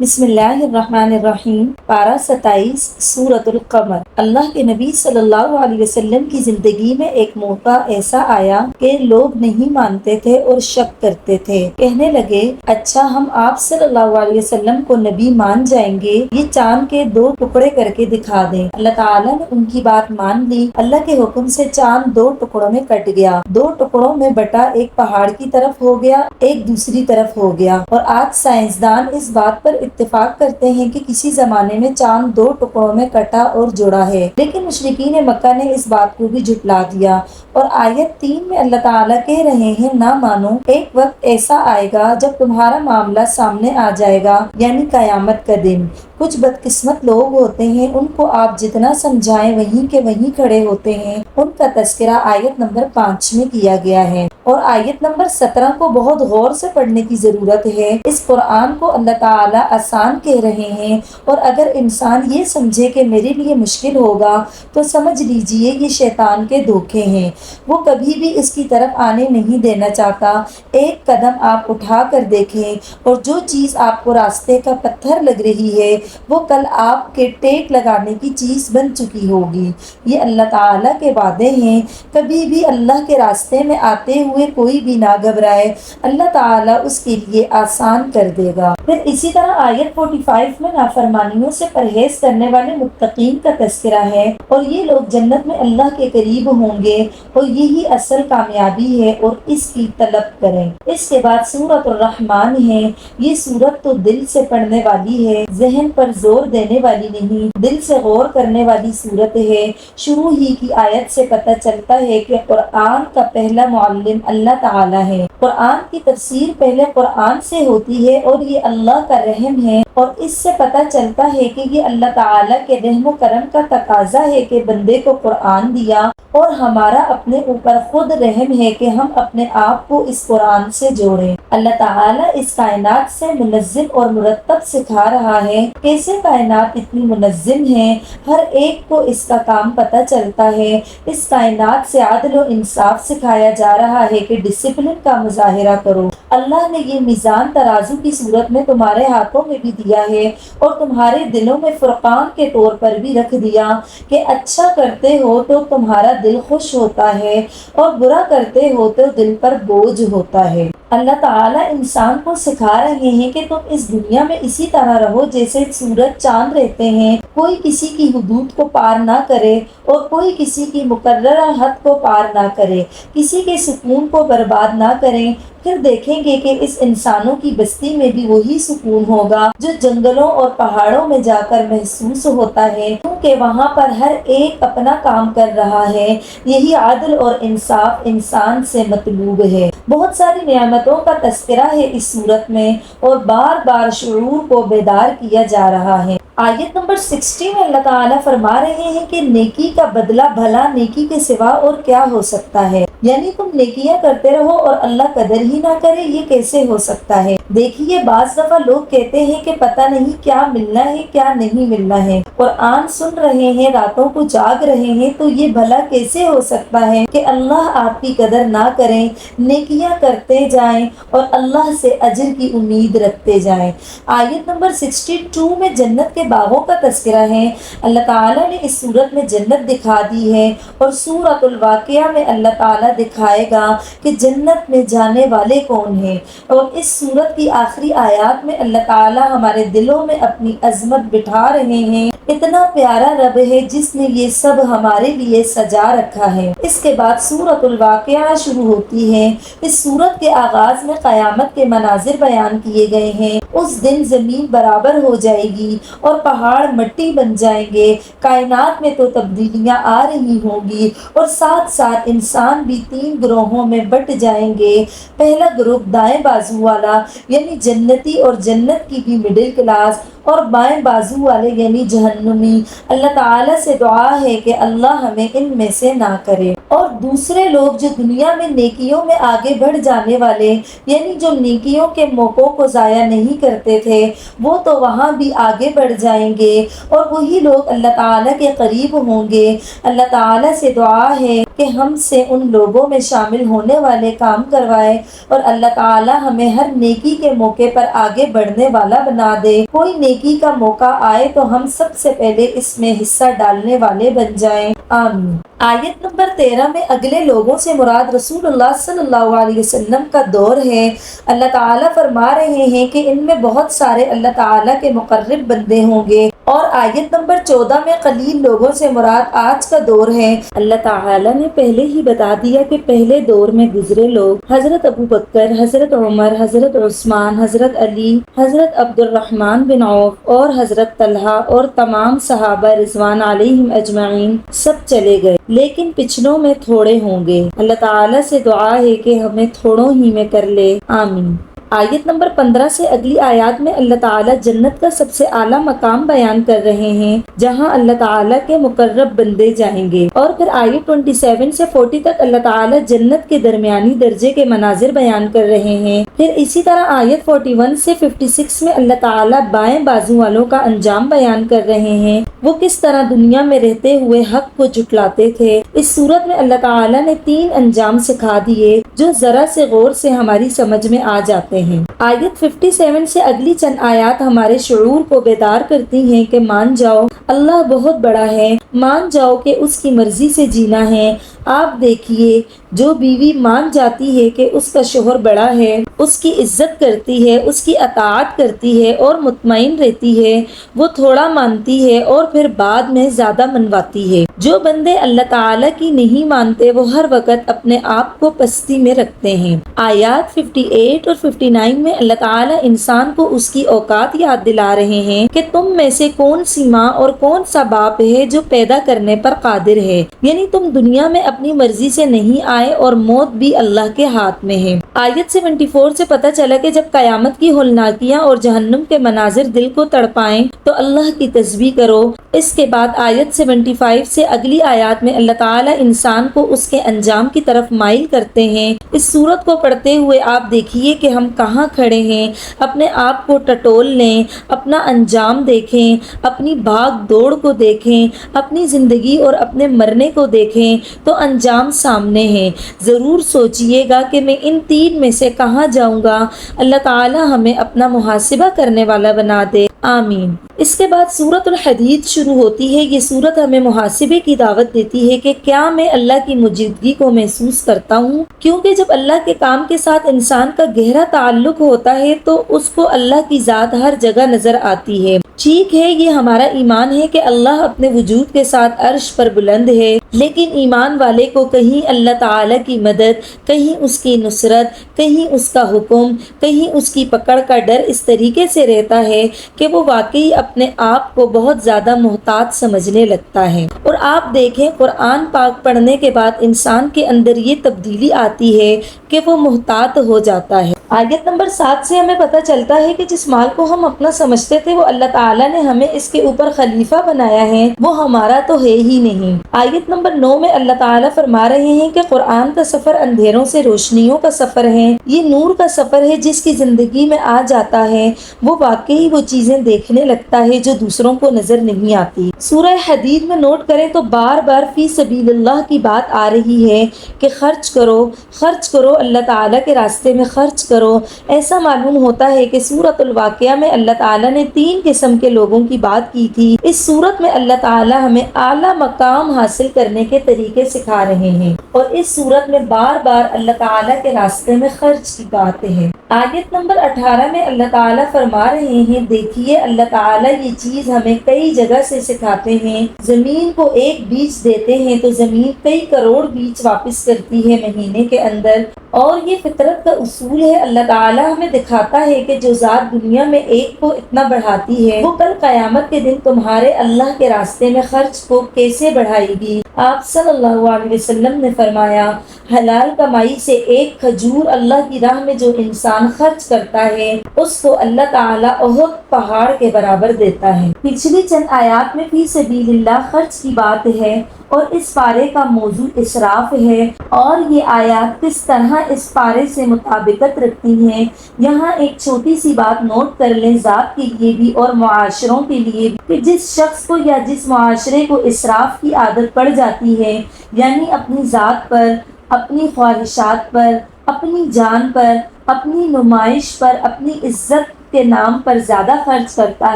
بسم اللہ الرحمن الرحیم۔ پارہ 27 سورۃ القمر۔ اللہ کے نبی صلی اللہ علیہ وسلم کی زندگی میں ایک موقع ایسا آیا کہ لوگ نہیں مانتے تھے اور شک کرتے تھے۔ کہنے لگے، اچھا ہم آپ صلی اللہ علیہ وسلم کو نبی مان جائیں گے، یہ چاند کے 2 ٹکڑے کر کے دکھا دیں۔ اللہ تعالیٰ نے ان کی بات مان لی۔ اللہ کے حکم سے چاند 2 ٹکڑوں میں کٹ گیا، 2 ٹکڑوں میں بٹا، ایک پہاڑ کی طرف ہو گیا، ایک دوسری طرف ہو گیا۔ اور آج سائنسدان اس بات پر اتفاق کرتے ہیں کہ کسی زمانے میں چاند 2 ٹکڑوں میں کٹا اور جڑا ہے، لیکن مشرکین مکہ نے اس بات کو بھی جھٹلا دیا۔ اور آیت 3 میں اللہ تعالیٰ کہہ رہے ہیں، نہ مانو، ایک وقت ایسا آئے گا جب تمہارا معاملہ سامنے آ جائے گا، یعنی قیامت کا دن۔ کچھ بدقسمت لوگ ہوتے ہیں، ان کو آپ جتنا سمجھائیں وہیں کے وہیں کھڑے ہوتے ہیں۔ ان کا تذکرہ آیت نمبر 5 میں کیا گیا ہے، اور آیت نمبر 17 کو بہت غور سے پڑھنے کی ضرورت ہے۔ اس قرآن کو اللہ تعالیٰ آسان کہہ رہے ہیں، اور اگر انسان یہ سمجھے کہ میرے لیے مشکل ہوگا تو سمجھ لیجئے یہ شیطان کے دھوکے ہیں۔ وہ کبھی بھی اس کی طرف آنے نہیں دینا چاہتا۔ ایک قدم آپ اٹھا کر دیکھیں، اور جو چیز آپ کو راستے کا پتھر لگ رہی ہے وہ کل آپ کے ٹیک لگانے کی چیز بن چکی ہوگی۔ یہ اللہ تعالیٰ کے وعدے ہیں۔ کبھی بھی اللہ کے راستے میں آتے ہوئے کوئی بھی نہ گھبرائے، اللہ تعالیٰ اس کے لیے آسان کر دے گا۔ پھر اسی طرح آیت 45 میں نافرمانیوں سے پرہیز کرنے والے متقین کا تذکرہ ہے، اور یہ لوگ جنت میں اللہ کے قریب ہوں گے، اور یہی اصل کامیابی ہے، اور اس کی طلب کریں۔ اس کے بعد سورۃ الرحمن ہے۔ یہ سورت تو دل سے پڑھنے والی ہے، ذہن پر زور دینے والی نہیں، دل سے غور کرنے والی سورت ہے۔ شروع ہی کی آیت سے پتہ چلتا ہے کہ قرآن کا پہلا معلم اللہ تعالیٰ ہے۔ قرآن کی تفسیر پہلے قرآن سے ہوتی ہے، اور یہ اللہ کا رحم ہے، اور اس سے پتہ چلتا ہے کہ یہ اللہ تعالیٰ کے رحم و کرم کا تقاضا ہے کہ بندے کو قرآن دیا، اور ہمارا اپنے اوپر خود رحم ہے کہ ہم اپنے آپ کو اس قرآن سے جوڑیں۔ اللہ تعالیٰ اس کائنات سے منظم اور مرتب سکھا رہا ہے۔ کیسے کائنات اتنی منظم ہے، ہر ایک کو اس کا کام پتہ چلتا ہے۔ اس کائنات سے عدل و انصاف سکھایا جا رہا ہے کہ ڈسپلن کا مظاہرہ کرو۔ اللہ نے یہ میزان ترازو کی صورت میں تمہارے ہاتھوں میں بھی دیا ہے، اور تمہارے دلوں میں فرقان کے طور پر بھی رکھ دیا کہ اچھا کرتے ہو تو تمہارا دل خوش ہوتا ہے، اور برا کرتے ہو تو دل پر بوجھ ہوتا ہے۔ اللہ تعالیٰ انسان کو سکھا رہے ہیں کہ تم اس دنیا میں اسی طرح رہو جیسے سورج چاند رہتے ہیں، کوئی کسی کی حدود کو پار نہ کرے، اور کوئی کسی کی مقررہ حد کو پار نہ کرے، کسی کے سکون کو برباد نہ کریں۔ پھر دیکھیں گے کہ اس انسانوں کی بستی میں بھی وہی سکون ہوگا جو جنگلوں اور پہاڑوں میں جا کر محسوس ہوتا ہے، کیونکہ وہاں پر ہر ایک اپنا کام کر رہا ہے۔ یہی عدل اور انصاف انسان سے مطلوب ہے۔ بہت ساری نعمتوں کا تذکرہ ہے اس صورت میں، اور بار بار شعور کو بیدار کیا جا رہا ہے۔ آیت نمبر 60 میں اللہ تعالیٰ فرما رہے ہیں کہ نیکی کا بدلہ بھلا نیکی کے سوا اور کیا ہو سکتا ہے، یعنی تم نیکیاں کرتے رہو اور اللہ قدر ہی نہ کرے، یہ کیسے ہو سکتا ہے۔ دیکھیے بعض دفعہ لوگ کہتے ہیں کہ پتہ نہیں کیا ملنا ہے کیا نہیں ملنا ہے، قرآن سن رہے ہیں، راتوں کو جاگ رہے ہیں، تو یہ بھلا کیسے ہو سکتا ہے کہ اللہ آپ کی قدر نہ کریں، نیکیاں کرتے جائیں اور اللہ سے اجر کی امید رکھتے جائیں۔ آیت نمبر 62 میں جنت کے باغوں کا تذکرہ ہے۔ اللہ تعالیٰ نے اس صورت میں جنت دکھا دی ہے، اور سورۃ الواقعہ میں اللہ تعالیٰ دکھائے گا کہ جنت میں جانے والے کون ہیں، اور اس صورت کی آخری آیات میں اللہ تعالیٰ ہمارے دلوں میں اپنی عظمت بٹھا رہے ہیں۔ اتنا پیارا رب ہے جس نے یہ سب ہمارے لیے سجا رکھا ہے۔ اس کے بعد سورۃ الواقعہ شروع ہوتی ہے۔ اس سورت کے آغاز میں قیامت کے مناظر بیان کیے گئے ہیں۔ اس دن زمین برابر ہو جائے گی اور پہاڑ مٹی بن جائیں گے، کائنات میں تو تبدیلیاں آ رہی ہوں گی، اور ساتھ ساتھ انسان بھی 3 گروہوں میں بٹ جائیں گے۔ پہلا گروہ دائیں بازو والا یعنی جنتی اور جنت کی بھی مڈل کلاس، اور بائیں بازو والے یعنی جہنمی۔ اللہ تعالیٰ سے دعا ہے کہ اللہ ہمیں ان میں سے نہ کرے۔ اور دوسرے لوگ جو دنیا میں نیکیوں میں آگے بڑھ جانے والے، یعنی جو نیکیوں کے موقعوں کو ضائع نہیں کرتے تھے، وہ تو وہاں بھی آگے بڑھ جائیں گے اور وہی لوگ اللہ تعالیٰ کے قریب ہوں گے۔ اللہ تعالیٰ سے دعا ہے کہ ہم سے ان لوگوں میں شامل ہونے والے کام کروائے اور اللہ تعالیٰ ہمیں ہر نیکی کے موقع پر آگے بڑھنے والا بنا دے۔ کوئی نیکی کا موقع آئے تو ہم سب سے پہلے اس میں حصہ ڈالنے والے بن جائیں، آمین۔ آیت نمبر 13 میں اگلے لوگوں سے مراد رسول اللہ صلی اللہ علیہ وسلم کا دور ہے۔ اللہ تعالیٰ فرما رہے ہیں کہ ان میں بہت سارے اللہ تعالیٰ کے مقرب بندے ہوں گے، اور آیت نمبر 14 میں قلیل لوگوں سے مراد آج کا دور ہے۔ اللہ تعالیٰ نے پہلے ہی بتا دیا کہ پہلے دور میں گزرے لوگ حضرت ابو بکر، حضرت عمر، حضرت عثمان، حضرت علی، حضرت عبد الرحمن بن عوف اور حضرت طلحہ اور تمام صحابہ رضوان علیہم اجمعین سب چلے گئے، لیکن پچھلوں میں تھوڑے ہوں گے۔ اللہ تعالیٰ سے دعا ہے کہ ہمیں تھوڑوں ہی میں کر لے، آمین۔ آیت نمبر 15 سے اگلی آیات میں اللہ تعالیٰ جنت کا سب سے اعلیٰ مقام بیان کر رہے ہیں جہاں اللہ تعالیٰ کے مقرب بندے جائیں گے، اور پھر آیت 27 سے 40 تک اللہ تعالیٰ جنت کے درمیانی درجے کے مناظر بیان کر رہے ہیں۔ پھر اسی طرح آیت 41 سے 56 میں اللہ تعالیٰ بائیں بازو والوں کا انجام بیان کر رہے ہیں، وہ کس طرح دنیا میں رہتے ہوئے حق کو جھٹلاتے تھے۔ اس صورت میں اللہ تعالیٰ نے 3 انجام سکھا دیے جو ذرا سے غور سے ہماری سمجھ میں آ جاتے ہیں۔ آیت 57 سے اگلی چند آیات ہمارے شعور کو بیدار کرتی ہیں کہ مان جاؤ اللہ بہت بڑا ہے، مان جاؤ کہ اس کی مرضی سے جینا ہے۔ آپ دیکھیے جو بیوی مان جاتی ہے کہ اس کا شوہر بڑا ہے، اس کی عزت کرتی ہے، اس کی اطاعت کرتی ہے اور مطمئن رہتی ہے، وہ تھوڑا مانتی ہے اور پھر بعد میں زیادہ منواتی ہے۔ جو بندے اللہ تعالیٰ کی نہیں مانتے وہ ہر وقت اپنے آپ کو پستی میں رکھتے ہیں۔ آیات 58 اور 59 میں اللہ تعالیٰ انسان کو اس کی اوقات یاد دلا رہے ہیں کہ تم میں سے کون سی ماں اور کون سا باپ ہے جو پیدا کرنے پر قادر ہے، یعنی تم دنیا میں اپنی مرضی سے نہیں آئے اور موت بھی اللہ کے ہاتھ میں ہے۔ آیت 74 سے پتہ چلا کہ جب قیامت کی ہولناکیاں اور جہنم کے مناظر دل کو تڑپائیں تو اللہ کی تسبیح کرو۔ اس کے بعد آیت 75 سے اگلی آیات میں اللہ تعالیٰ انسان کو اس کے انجام کی طرف مائل کرتے ہیں۔ اس سورت کو پڑھتے ہوئے آپ دیکھیے کہ ہم کہاں کھڑے ہیں، اپنے آپ کو ٹٹول لیں، اپنا انجام دیکھیں، اپنی بھاگ دوڑ کو دیکھیں، اپنی زندگی اور اپنے مرنے کو دیکھیں تو انجام سامنے ہے۔ ضرور سوچئے گا کہ میں ان 3 میں سے کہاں جاؤں گا۔ اللہ تعالیٰ ہمیں اپنا محاسبہ کرنے والا بنا دے، آمین۔ اس کے بعد سورۃ الحدید شروع ہوتی ہے۔ یہ سورت ہمیں محاسبے کی دعوت دیتی ہے کہ کیا میں اللہ کی موجودگی کو محسوس کرتا ہوں، کیونکہ جب اللہ کے کام کے ساتھ انسان کا گہرا تعلق ہوتا ہے تو اس کو اللہ کی ذات ہر جگہ نظر آتی ہے۔ ٹھیک ہے، یہ ہمارا ایمان ہے کہ اللہ اپنے وجود کے ساتھ عرش پر بلند ہے، لیکن ایمان والے کو کہیں اللہ تعالیٰ کی مدد، کہیں اس کی نصرت، کہیں اس کا حکم، کہیں اس کی پکڑ کا ڈر اس طریقے سے رہتا ہے کہ وہ واقعی اپنے آپ کو بہت زیادہ محتاط سمجھنے لگتا ہے۔ اور آپ دیکھیں قرآن پاک پڑھنے کے بعد انسان کے اندر یہ تبدیلی آتی ہے کہ وہ محتاط ہو جاتا ہے۔ آیت نمبر 7 سے ہمیں پتہ چلتا ہے کہ جس مال کو ہم اپنا سمجھتے تھے وہ اللہ تعالیٰ نے ہمیں اس کے اوپر خلیفہ بنایا ہے، وہ ہمارا تو ہے ہی نہیں۔ آیت نمبر 9 میں اللہ تعالیٰ فرما رہے ہیں کہ قرآن کا سفر اندھیروں سے روشنیوں کا سفر ہے، یہ نور کا سفر ہے۔ جس کی زندگی میں آ جاتا ہے وہ واقعی وہ چیزیں دیکھنے لگتا ہے جو دوسروں کو نظر نہیں آتی۔ سورہ حدید میں نوٹ کریں تو بار بار فی سبیل اللہ کی بات آ رہی ہے کہ خرچ کرو، خرچ کرو، اللہ تعالیٰ کے راستے میں خرچ کرو۔ ایسا معلوم ہوتا ہے کہ سورۃ الواقعہ میں اللہ تعالیٰ نے 3 قسم کے لوگوں کی بات کی تھی۔ اس سورت میں اللہ تعالیٰ ہمیں اعلیٰ مقام حاصل کرنے کے طریقے سکھا رہے ہیں، اور اس سورت میں بار بار اللہ تعالیٰ کے راستے میں خرچ کی باتیں ہیں۔ آیت نمبر 18 میں اللہ تعالیٰ فرما رہے ہیں، دیکھیے اللہ تعالیٰ یہ چیز ہمیں کئی جگہ سے سکھاتے ہیں۔ زمین کو ایک بیج دیتے ہیں تو زمین کئی کروڑ بیج واپس کرتی ہے مہینے کے اندر، اور یہ فطرت کا اصول ہے۔ اللہ تعالیٰ ہمیں دکھاتا ہے کہ جو ذات دنیا میں ایک کو اتنا بڑھاتی ہے وہ کل قیامت کے دن تمہارے اللہ کے راستے میں خرچ کو کیسے بڑھائے گی۔ آپ صلی اللہ علیہ وسلم نے فرمایا، حلال کمائی سے ایک کھجور اللہ کی راہ میں جو انسان خرچ کرتا ہے اس کو اللہ تعالیٰ احد پہاڑ کے برابر دیتا ہے۔ پچھلی چند آیات میں فی سبیل اللہ خرچ کی بات ہے، اور اس پارے کا موضوع اسراف ہے، اور یہ آیات کس طرح اس پارے سے مطابقت رکھتی ہیں۔ یہاں ایک چھوٹی سی بات نوٹ کر لیں، ذات کے لیے بھی اور معاشروں کے لیے بھی، کہ جس شخص کو یا جس معاشرے کو اسراف کی عادت پڑ جاتی ہے، یعنی اپنی ذات پر، اپنی خواہشات پر، اپنی جان پر، اپنی نمائش پر، اپنی عزت کے نام پر زیادہ خرچ کرتا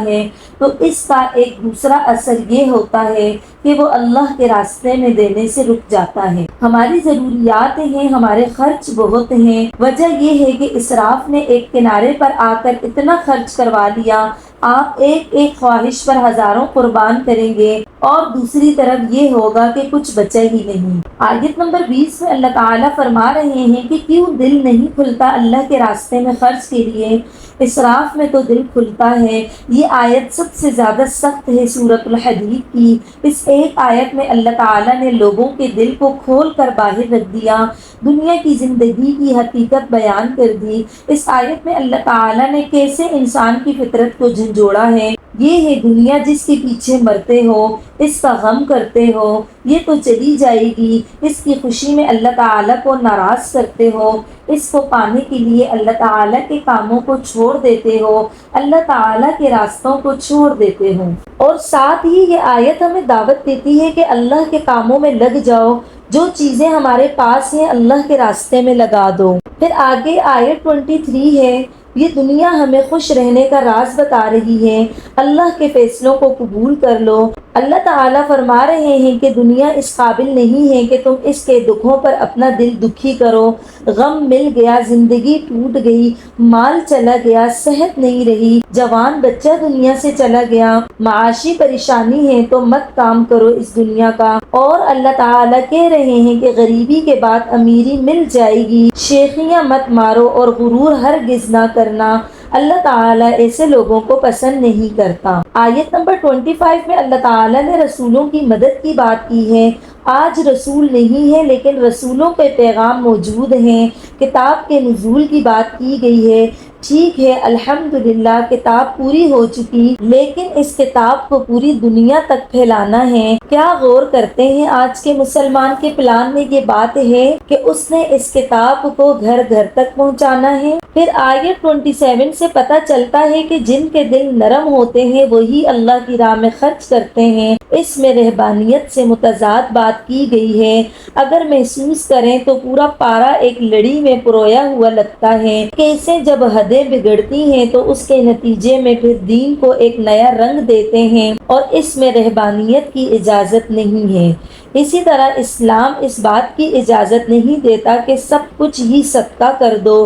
ہے، تو اس کا ایک دوسرا اثر یہ ہوتا ہے کہ وہ اللہ کے راستے میں دینے سے رک جاتا ہے۔ ہماری ضروریات ہیں، ہمارے خرچ بہت ہیں، وجہ یہ ہے کہ اسراف نے ایک کنارے پر آ کر اتنا خرچ کروا لیا، آپ ایک ایک خواہش پر ہزاروں قربان کریں گے اور دوسری طرف یہ ہوگا کہ کچھ بچے ہی نہیں۔ آیت نمبر 20 میں اللہ تعالیٰ فرما رہے ہیں کہ کیوں دل نہیں کھلتا اللہ کے راستے میں خرچ کے لیے، اسراف میں تو دل کھلتا ہے۔ یہ آیت سب سے زیادہ سخت ہے سورۃ الحدید کی۔ اس ایک آیت میں اللہ تعالیٰ نے لوگوں کے دل کو کھول کر باہر رکھ دیا، دنیا کی زندگی کی حقیقت بیان کر دی۔ اس آیت میں اللہ تعالیٰ نے کیسے انسان کی فطرت کو جھنجھوڑا ہے۔ یہ ہے دنیا جس کے پیچھے مرتے ہو، اس کا غم کرتے ہو، یہ تو چلی جائے گی، اس کی خوشی میں اللہ تعالیٰ کو ناراض کرتے ہو، اس کو پانے کے لیے اللہ تعالیٰ کے کاموں کو چھوڑ دیتے ہو، اللہ تعالیٰ کے راستوں کو چھوڑ دیتے ہو۔ اور ساتھ ہی یہ آیت ہمیں دعوت دیتی ہے کہ اللہ کے کاموں میں لگ جاؤ، جو چیزیں ہمارے پاس ہیں اللہ کے راستے میں لگا دو۔ پھر آگے آیت 23 ہے، یہ دنیا ہمیں خوش رہنے کا راز بتا رہی ہے، اللہ کے فیصلوں کو قبول کر لو۔ اللہ تعالیٰ فرما رہے ہیں کہ دنیا اس قابل نہیں ہے کہ تم اس کے دکھوں پر اپنا دل دکھی کرو۔ غم مل گیا، زندگی ٹوٹ گئی، مال چلا گیا، صحت نہیں رہی، جوان بچہ دنیا سے چلا گیا، معاشی پریشانی ہے تو مت کام کرو اس دنیا کا۔ اور اللہ تعالیٰ کہہ رہے ہیں کہ غریبی کے بعد امیری مل جائے گی، شیخیاں مت مارو اور غرور ہرگز نہ کرنا، اللہ تعالیٰ ایسے لوگوں کو پسند نہیں کرتا۔ آیت نمبر 25 میں اللہ تعالیٰ نے رسولوں کی مدد کی بات کی ہے۔ آج رسول نہیں ہے لیکن رسولوں کے پیغام موجود ہیں، کتاب کے نزول کی بات کی گئی ہے۔ ٹھیک ہے، الحمدللہ کتاب پوری ہو چکی، لیکن اس کتاب کو پوری دنیا تک پھیلانا ہے۔ کیا غور کرتے ہیں آج کے مسلمان کے پلان میں یہ بات ہے کہ اس نے اس کتاب کو گھر گھر تک پہنچانا ہے۔ پھر آیت 27 سے پتہ چلتا ہے کہ جن کے دل نرم ہوتے ہیں وہی اللہ کی راہ میں خرچ کرتے ہیں۔ اس میں رہبانیت سے متضاد بات کی گئی ہے۔ اگر محسوس کریں تو پورا پارا ایک لڑی میں پرویا ہوا لگتا ہے۔ کیسے جب حدیں بگڑتی ہیں تو اس کے نتیجے میں پھر دین کو ایک نیا رنگ دیتے ہیں، اور اس میں رہبانیت کی اجازت نہیں ہے۔ اسی طرح اسلام اس بات کی اجازت نہیں دیتا کہ سب کچھ ہی صدقہ کر دو۔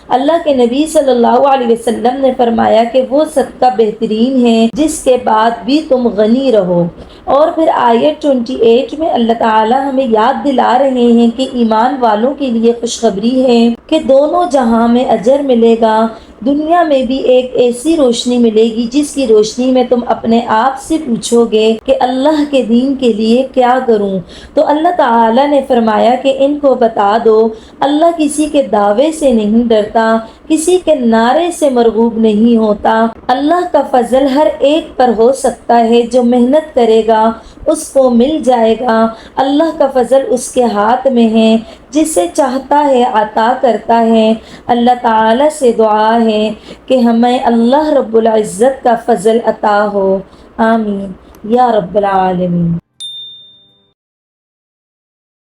اللہ کے نبی صلی اللہ علیہ وسلم نے فرمایا کہ وہ صدقہ بہترین ہے جس کے بعد بھی تم غنی رہو۔ اور پھر آیت 28 میں اللہ تعالیٰ ہمیں یاد دلا رہے ہیں کہ ایمان والوں کے لیے خوشخبری ہے کہ دونوں جہاں میں اجر ملے گا۔ دنیا میں بھی ایک ایسی روشنی ملے گی جس کی روشنی میں تم اپنے آپ سے پوچھو گے کہ اللہ کے دین کے لیے کیا کروں، تو اللہ تعالیٰ نے فرمایا کہ ان کو بتا دو، اللہ کسی کے دعوے سے نہیں ڈرتا، کسی کے نعرے سے مرغوب نہیں ہوتا۔ اللہ کا فضل ہر ایک پر ہو سکتا ہے، جو محنت کرے گا اس کو مل جائے گا۔ اللہ کا فضل اس کے ہاتھ میں ہے، جسے چاہتا ہے عطا کرتا ہے۔ اللہ تعالیٰ سے دعا ہے کہ ہمیں اللہ رب العزت کا فضل عطا ہو، آمین یا رب العالمین۔